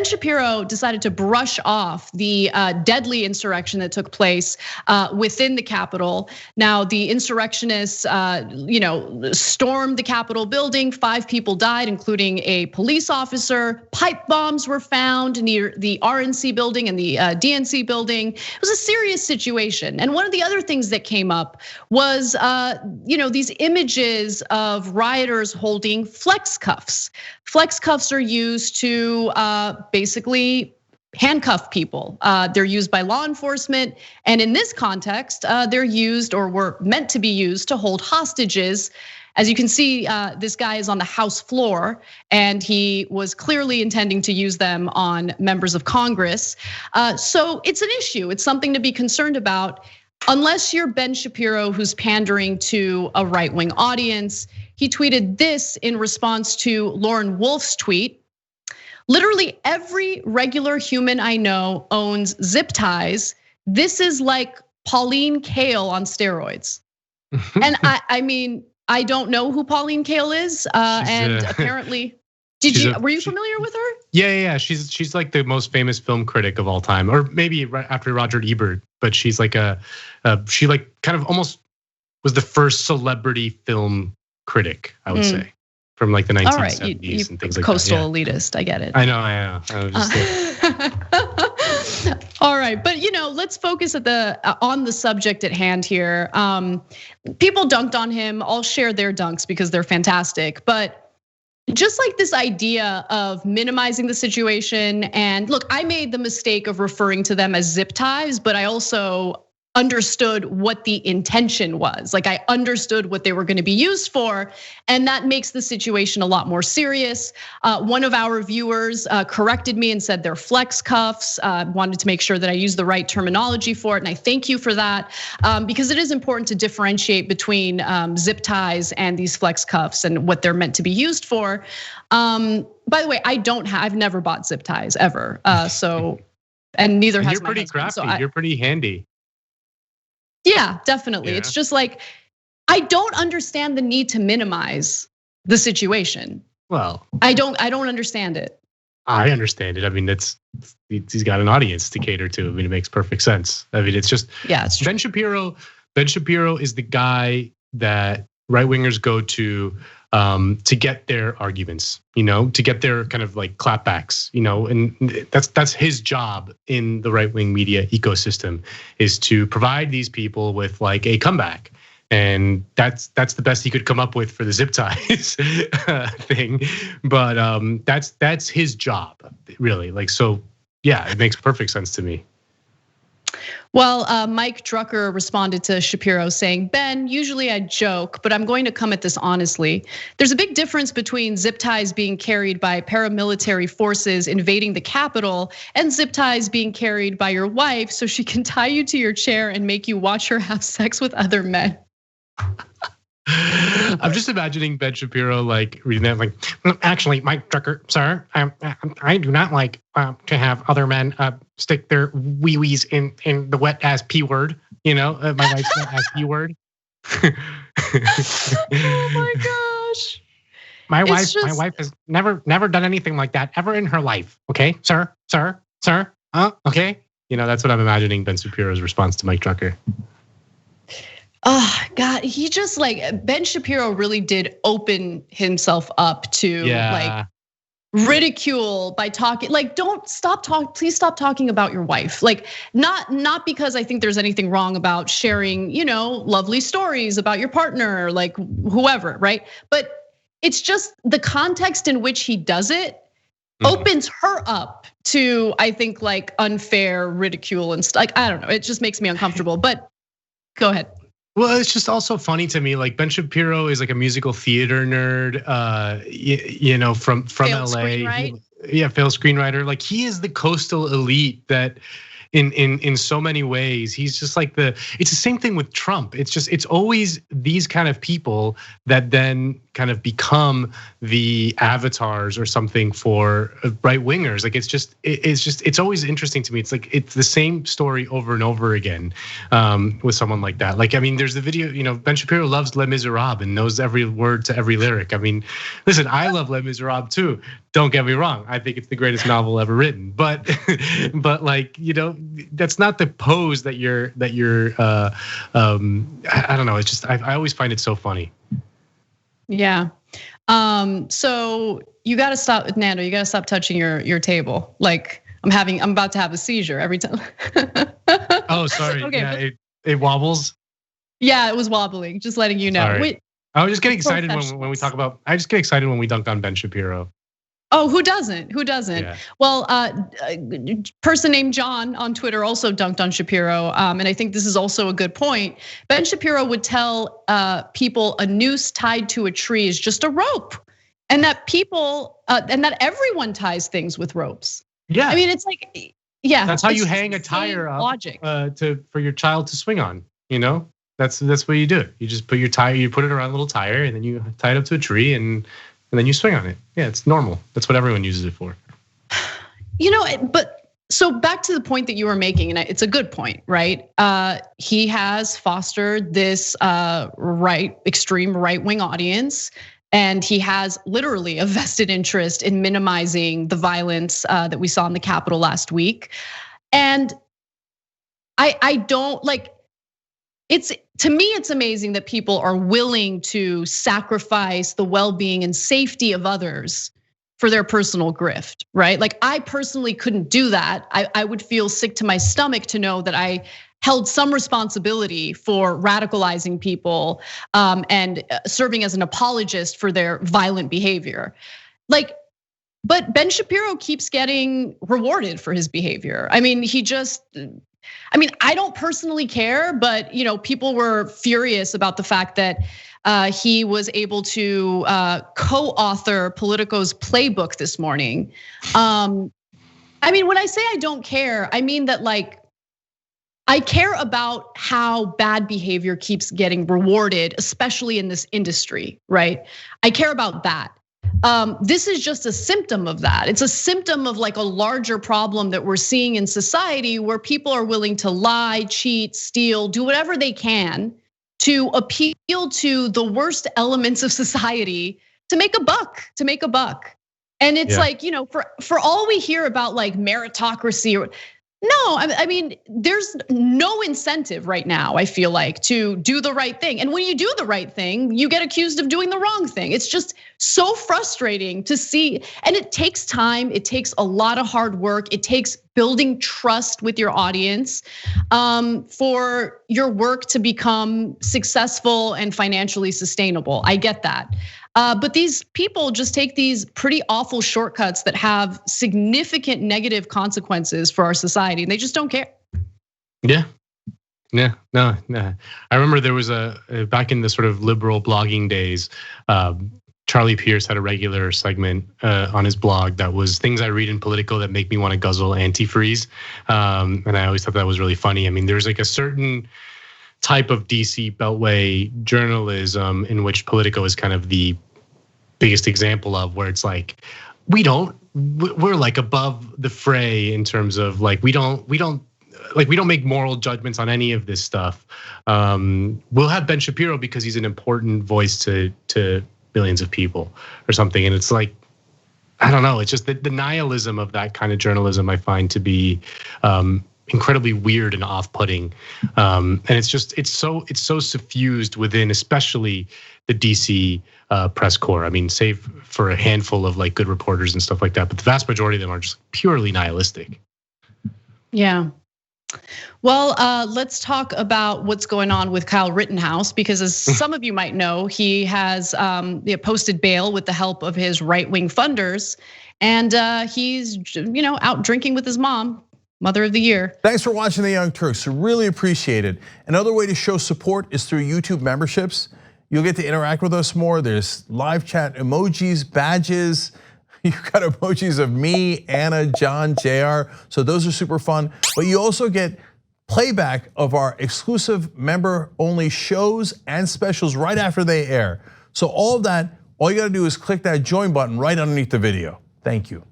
Ben Shapiro decided to brush off the deadly insurrection that took place within the Capitol. Now, the insurrectionists, stormed the Capitol building. 5 people died, including a police officer. Pipe bombs were found near the RNC building and the DNC building. It was a serious situation. And one of the other things that came up was, these images of rioters holding flex cuffs. Flex cuffs are used to basically handcuff people. They're used by law enforcement. And in this context, they're used or were meant to be used to hold hostages. As you can see, this guy is on the House floor and he was clearly intending to use them on members of Congress. So it's an issue. It's something to be concerned about. Unless you're Ben Shapiro, who's pandering to a right-wing audience. He tweeted this in response to Lauren Wolf's tweet. Literally every regular human I know owns zip ties. This is like Pauline Kael on steroids. And I mean, I don't know who Pauline Kael is, and apparently, were you familiar with her? Yeah. She's like the most famous film critic of all time, or maybe right after Roger Ebert. But she's like she like kind of almost was the first celebrity film critic, I would say, from like the 1970s and things like that. Coastal elitist, I get it. I know. I was just all right, but let's focus on the subject at hand here. People dunked on him. I'll share their dunks because they're fantastic. But just like this idea of minimizing the situation, and look, I made the mistake of referring to them as zip ties, but I also understood what the intention was. Like I understood what they were going to be used for, and that makes the situation a lot more serious. One of our viewers corrected me and said they're flex cuffs. Wanted to make sure that I used the right terminology for it, and I thank you for that because it is important to differentiate between zip ties and these flex cuffs and what they're meant to be used for. By the way, I've never bought zip ties ever. And neither has You're my pretty husband. crafty. You're pretty handy. Yeah, definitely. Yeah. It's just like, I don't understand the need to minimize the situation. Well, I don't understand it. I understand it. I mean, he's got an audience to cater to. I mean, it makes perfect sense. I mean, it's just, it's true. Ben Shapiro is the guy that right wingers go to get their arguments, to get their kind of like clapbacks, and that's his job in the right wing media ecosystem, is to provide these people with like a comeback. And that's the best he could come up with for the zip ties thing. But that's his job, really. Like, so yeah, it makes perfect sense to me. Well, Mike Drucker responded to Shapiro saying, Ben, usually I joke, but I'm going to come at this honestly. There's a big difference between zip ties being carried by paramilitary forces invading the Capitol and zip ties being carried by your wife so she can tie you to your chair and make you watch her have sex with other men. I'm just imagining Ben Shapiro like reading that, like, actually, Mike Drucker, sir, I do not like to have other men stick their wee-wees in the wet ass P word. My wife's wet ass P word. Oh my gosh. My wife has never done anything like that ever in her life. Okay, sir. Okay. That's what I'm imagining Ben Shapiro's response to Mike Drucker. Oh God, he just like Ben Shapiro really did open himself up to like ridicule by talking. Like, please stop talking about your wife. Like, not because I think there's anything wrong about sharing, lovely stories about your partner, like whoever, right? But it's just the context in which he does it opens her up to, I think, like unfair ridicule and stuff. Like, I don't know, it just makes me uncomfortable. But go ahead. Well, it's just also funny to me. Like Ben Shapiro is like a musical theater nerd, from failed LA. Failed screenwriter. Like he is the coastal elite that, in so many ways, he's just like it's the same thing with Trump. It's always these kind of people that then kind of become the avatars or something for right wingers. Like it's always interesting to me. It's like it's the same story over and over again with someone like that. Like, I mean, there's the video, Ben Shapiro loves Les Miserables and knows every word to every lyric. I mean, listen, I love Les Miserables too. Don't get me wrong. I think it's the greatest novel ever written. But like, that's not the pose that you're I don't know. It's just I always find it so funny. Yeah. So you got to stop, Nando. You got to stop touching your table. Like I'm about to have a seizure every time. Oh, sorry. Okay, yeah, it wobbles. Yeah, it was wobbling. Just letting you know. Wait, I was just getting excited when we talk about. I just get excited when we dunk on Ben Shapiro. Oh, who doesn't? Who doesn't? Yeah. Well, person named John on Twitter also dunked on Shapiro, and I think this is also a good point. Ben Shapiro would tell people a noose tied to a tree is just a rope, and that and that everyone ties things with ropes. Yeah, I mean, it's like, yeah, that's how you hang a tire up logic for your child to swing on. That's what you do. You just put your tire, you put it around a little tire, and then you tie it up to a tree and then you swing on it. Yeah, it's normal. That's what everyone uses it for. But so back to the point that you were making, and it's a good point, right? He has fostered this extreme right-wing audience, and he has literally a vested interest in minimizing the violence that we saw in the Capitol last week. And I don't like. To me, it's amazing that people are willing to sacrifice the well-being and safety of others for their personal grift, right? Like, I personally couldn't do that. I would feel sick to my stomach to know that I held some responsibility for radicalizing people and serving as an apologist for their violent behavior. But Ben Shapiro keeps getting rewarded for his behavior. I mean, I don't personally care, but people were furious about the fact that he was able to co-author Politico's playbook this morning. When I say I don't care, I mean that I care about how bad behavior keeps getting rewarded, especially in this industry, right? I care about that. This is just a symptom of that. It's a symptom of a larger problem that we're seeing in society, where people are willing to lie, cheat, steal, do whatever they can to appeal to the worst elements of society to make a buck. And it's for all we hear about meritocracy or. No, I mean, there's no incentive right now, I feel like, to do the right thing. And when you do the right thing, you get accused of doing the wrong thing. It's just so frustrating to see. And it takes time. It takes a lot of hard work. It takes building trust with your audience for your work to become successful and financially sustainable. I get that. But these people just take these pretty awful shortcuts that have significant negative consequences for our society, and they just don't care. Yeah, no. I remember there was back in the sort of liberal blogging days, Charlie Pierce had a regular segment on his blog that was things I read in Politico that make me want to guzzle antifreeze, and I always thought that was really funny. I mean, there's a certain type of DC Beltway journalism in which Politico is kind of the biggest example of, where it's we're above the fray in terms of we don't make moral judgments on any of this stuff. We'll have Ben Shapiro because he's an important voice to millions of people or something. And it's I don't know, it's just the nihilism of that kind of journalism I find to be incredibly weird and off-putting, and it's so suffused within, especially the DC press corps. I mean, save for a handful of good reporters and stuff like that, but the vast majority of them are just purely nihilistic. Yeah. Well, let's talk about what's going on with Kyle Rittenhouse, because as some of you might know, he has posted bail with the help of his right-wing funders, and he's out drinking with his mom. Mother of the Year. Thanks for watching The Young Turks. Really appreciate it. Another way to show support is through YouTube memberships. You'll get to interact with us more. There's live chat emojis, badges. You've got emojis of me, Anna, John, JR. So those are super fun. But you also get playback of our exclusive member-only shows and specials right after they air. So all of that all you gotta do is click that join button right underneath the video. Thank you.